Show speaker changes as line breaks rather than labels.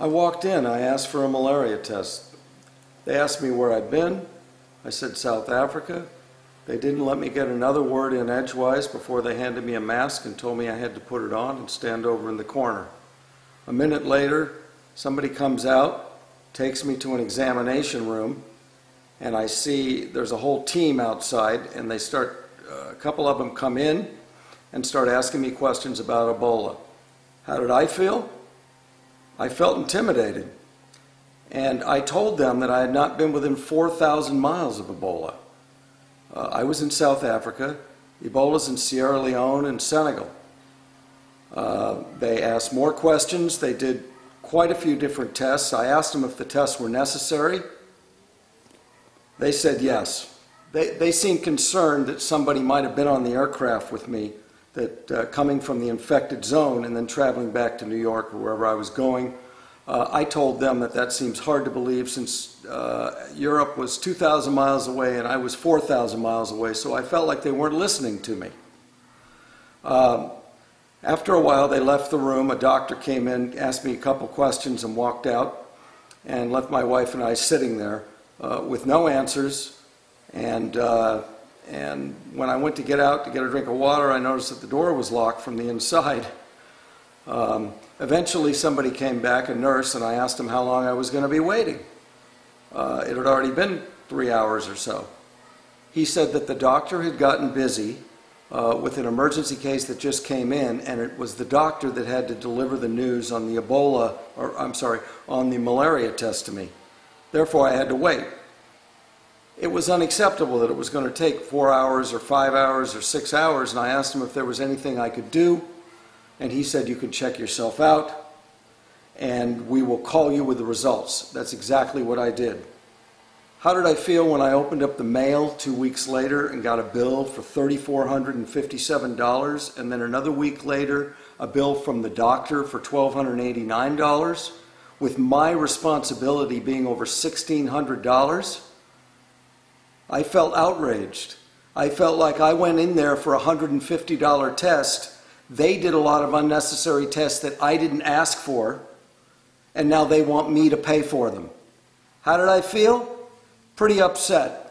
I walked in, I asked for a malaria test. They asked me where I'd been. I said South Africa. They didn't let me get another word in edgewise before they handed me a mask and told me I had to put it on and stand over in the corner. A minute later, somebody comes out, takes me to an examination room, and I see there's a whole team outside, and they start, a couple of them come in and start asking me questions about Ebola. How did I feel? I felt intimidated. And I told them that I had not been within 4,000 miles of Ebola. I was in South Africa. Ebola's in Sierra Leone and Senegal. They asked more questions. They did quite a few different tests. I asked them if the tests were necessary. They said yes. They seemed concerned that somebody might have been on the aircraft with me, that coming from the infected zone and then traveling back to New York or wherever I was going. I told them that that seems hard to believe since Europe was 2,000 miles away and I was 4,000 miles away, so I felt like they weren't listening to me. After a while, they left the room. A doctor came in, asked me a couple questions, and walked out, and left my wife and I sitting there with no answers. And when I went to get out to get a drink of water, I noticed that the door was locked from the inside. Eventually, somebody came back, a nurse, and I asked him how long I was going to be waiting. It had already been 3 hours or so. He said that the doctor had gotten busy with an emergency case that just came in, and it was the doctor that had to deliver the news on the Ebola, or I'm sorry, on the malaria test to me. Therefore, I had to wait. It was unacceptable that it was going to take 4 hours or 5 hours or 6 hours, and I asked him if there was anything I could do, and he said, you can check yourself out, and we will call you with the results. That's exactly what I did. How did I feel when I opened up the mail 2 weeks later and got a bill for $3,457, and then another week later, a bill from the doctor for $1,289, with my responsibility being over $1,600? I felt outraged. I felt like I went in there for a $150 test. They did a lot of unnecessary tests that I didn't ask for, and now they want me to pay for them. How did I feel? Pretty upset.